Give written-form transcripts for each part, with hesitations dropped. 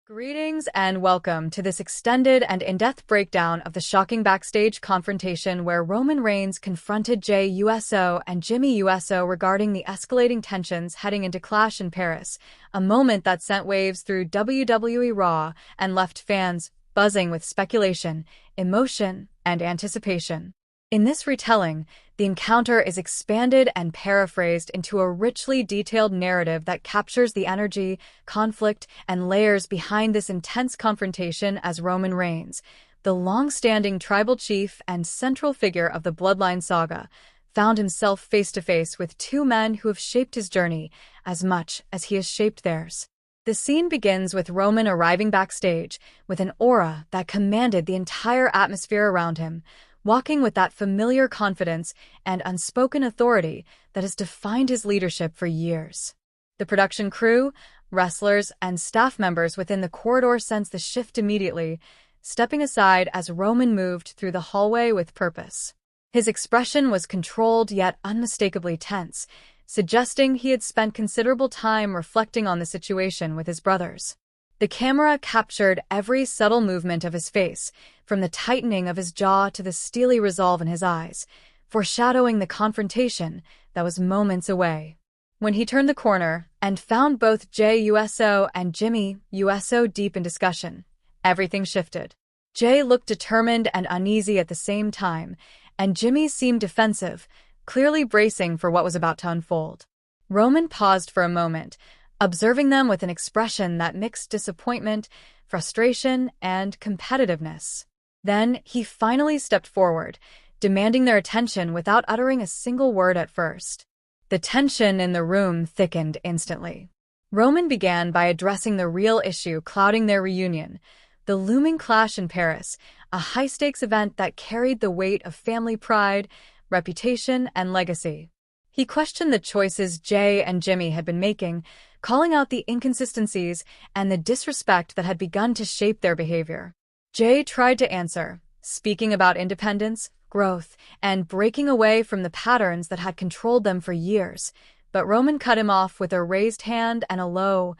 Greetings and welcome to this extended and in-depth breakdown of the shocking backstage confrontation where Roman Reigns confronted Jey Uso and Jimmy Uso regarding the escalating tensions heading into Clash in Paris, a moment that sent waves through WWE Raw and left fans buzzing with speculation, emotion, and anticipation. In this retelling, the encounter is expanded and paraphrased into a richly detailed narrative that captures the energy, conflict, and layers behind this intense confrontation as Roman Reigns, the long-standing tribal chief and central figure of the Bloodline saga, found himself face-to-face with two men who have shaped his journey as much as he has shaped theirs. The scene begins with Roman arriving backstage with an aura that commanded the entire atmosphere around him, walking with that familiar confidence and unspoken authority that has defined his leadership for years. The production crew, wrestlers, and staff members within the corridor sensed the shift immediately, stepping aside as Roman moved through the hallway with purpose. His expression was controlled yet unmistakably tense, suggesting he had spent considerable time reflecting on the situation with his brothers. The camera captured every subtle movement of his face, from the tightening of his jaw to the steely resolve in his eyes, foreshadowing the confrontation that was moments away. When he turned the corner and found both Jey Uso and Jimmy Uso deep in discussion, everything shifted. Jey looked determined and uneasy at the same time, and Jimmy seemed defensive, clearly bracing for what was about to unfold. Roman paused for a moment, observing them with an expression that mixed disappointment, frustration, and competitiveness. Then he finally stepped forward, demanding their attention without uttering a single word at first. The tension in the room thickened instantly. Roman began by addressing the real issue clouding their reunion, the looming clash in Paris, a high-stakes event that carried the weight of family pride, reputation, and legacy. He questioned the choices Jey and Jimmy had been making, calling out the inconsistencies and the disrespect that had begun to shape their behavior. Jey tried to answer, speaking about independence, growth, and breaking away from the patterns that had controlled them for years, but Roman cut him off with a raised hand and a low,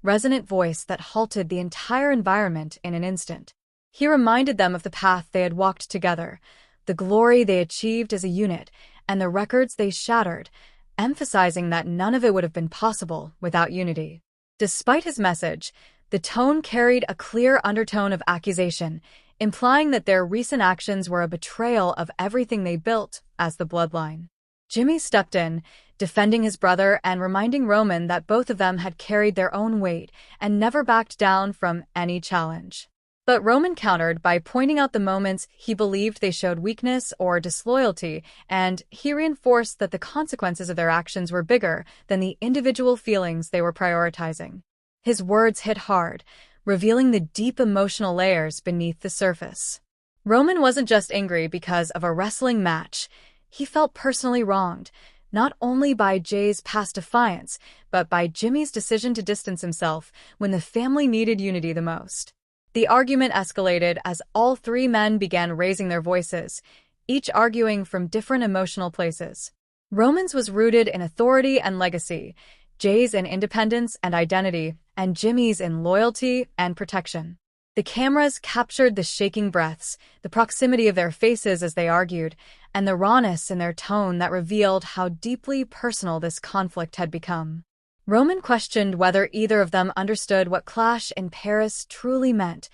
resonant voice that halted the entire environment in an instant. He reminded them of the path they had walked together, the glory they achieved as a unit, and the records they shattered, emphasizing that none of it would have been possible without unity. Despite his message, the tone carried a clear undertone of accusation, implying that their recent actions were a betrayal of everything they built as the Bloodline. Jimmy stepped in, defending his brother and reminding Roman that both of them had carried their own weight and never backed down from any challenge. But Roman countered by pointing out the moments he believed they showed weakness or disloyalty, and he reinforced that the consequences of their actions were bigger than the individual feelings they were prioritizing. His words hit hard, revealing the deep emotional layers beneath the surface. Roman wasn't just angry because of a wrestling match. He felt personally wronged, not only by Jey's past defiance, but by Jimmy's decision to distance himself when the family needed unity the most. The argument escalated as all three men began raising their voices, each arguing from different emotional places. Roman's was rooted in authority and legacy, Jey's in independence and identity, and Jimmy's in loyalty and protection. The cameras captured the shaking breaths, the proximity of their faces as they argued, and the rawness in their tone that revealed how deeply personal this conflict had become. Roman questioned whether either of them understood what Clash in Paris truly meant,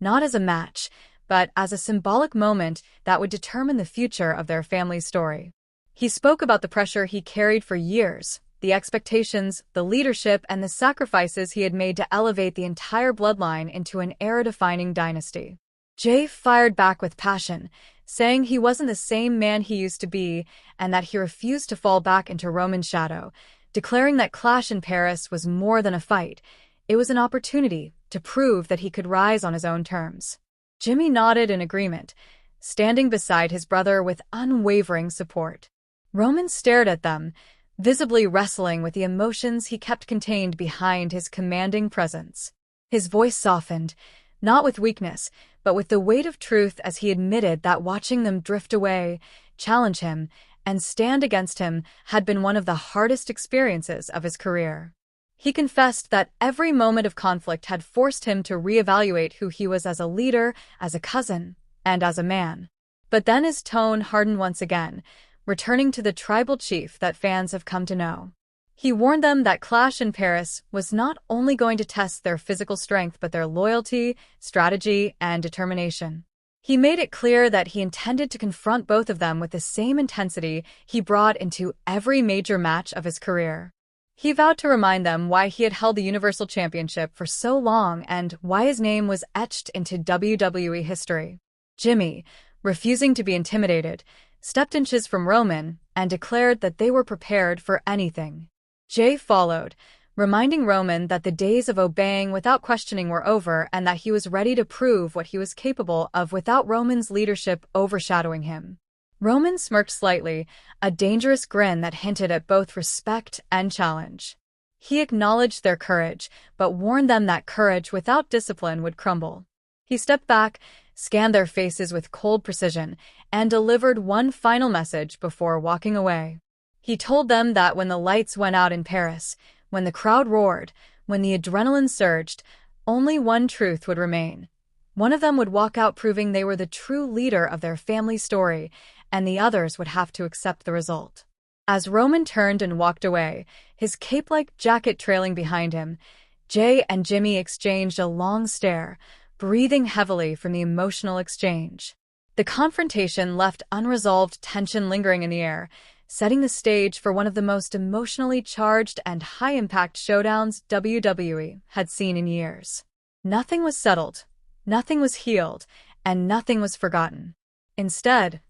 not as a match, but as a symbolic moment that would determine the future of their family's story. He spoke about the pressure he carried for years, the expectations, the leadership, and the sacrifices he had made to elevate the entire bloodline into an era-defining dynasty. Jey fired back with passion, saying he wasn't the same man he used to be and that he refused to fall back into Roman's shadow, declaring that Clash in Paris was more than a fight. It was an opportunity to prove that he could rise on his own terms. Jimmy nodded in agreement, standing beside his brother with unwavering support. Roman stared at them, visibly wrestling with the emotions he kept contained behind his commanding presence. His voice softened, not with weakness, but with the weight of truth as he admitted that watching them drift away, challenge him, and stand against him had been one of the hardest experiences of his career. He confessed that every moment of conflict had forced him to reevaluate who he was as a leader, as a cousin, and as a man. But then his tone hardened once again, returning to the tribal chief that fans have come to know. He warned them that Clash in Paris was not only going to test their physical strength but their loyalty, strategy, and determination. He made it clear that he intended to confront both of them with the same intensity he brought into every major match of his career. He vowed to remind them why he had held the Universal Championship for so long and why his name was etched into WWE history. Jimmy, refusing to be intimidated, stepped inches from Roman and declared that they were prepared for anything. Jey followed, reminding Roman that the days of obeying without questioning were over and that he was ready to prove what he was capable of without Roman's leadership overshadowing him. Roman smirked slightly, a dangerous grin that hinted at both respect and challenge. He acknowledged their courage, but warned them that courage without discipline would crumble. He stepped back, scanned their faces with cold precision, and delivered one final message before walking away. He told them that when the lights went out in Paris, when the crowd roared, when the adrenaline surged, only one truth would remain. One of them would walk out proving they were the true leader of their family story, and the others would have to accept the result. As Roman turned and walked away, his cape-like jacket trailing behind him, Jey and Jimmy exchanged a long stare, breathing heavily from the emotional exchange. The confrontation left unresolved tension lingering in the air, setting the stage for one of the most emotionally charged and high-impact showdowns WWE had seen in years. Nothing was settled, nothing was healed, and nothing was forgotten. Instead,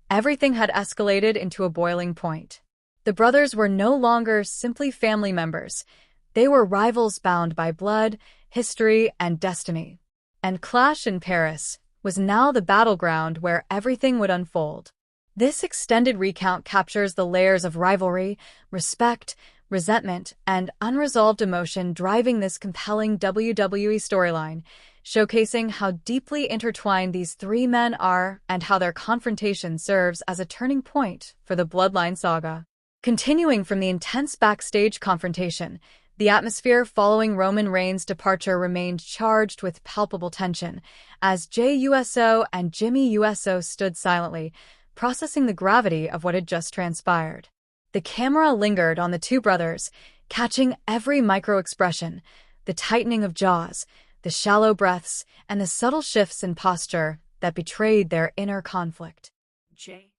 everything had escalated into a boiling point. The brothers were no longer simply family members. They were rivals bound by blood, history, and destiny. And Clash in Paris was now the battleground where everything would unfold. This extended recount captures the layers of rivalry, respect, resentment, and unresolved emotion driving this compelling WWE storyline, showcasing how deeply intertwined these three men are and how their confrontation serves as a turning point for the Bloodline saga. Continuing from the intense backstage confrontation, the atmosphere following Roman Reigns' departure remained charged with palpable tension, as Jey Uso and Jimmy Uso stood silently, processing the gravity of what had just transpired. The camera lingered on the two brothers, catching every micro-expression, the tightening of jaws, the shallow breaths, and the subtle shifts in posture that betrayed their inner conflict. Jey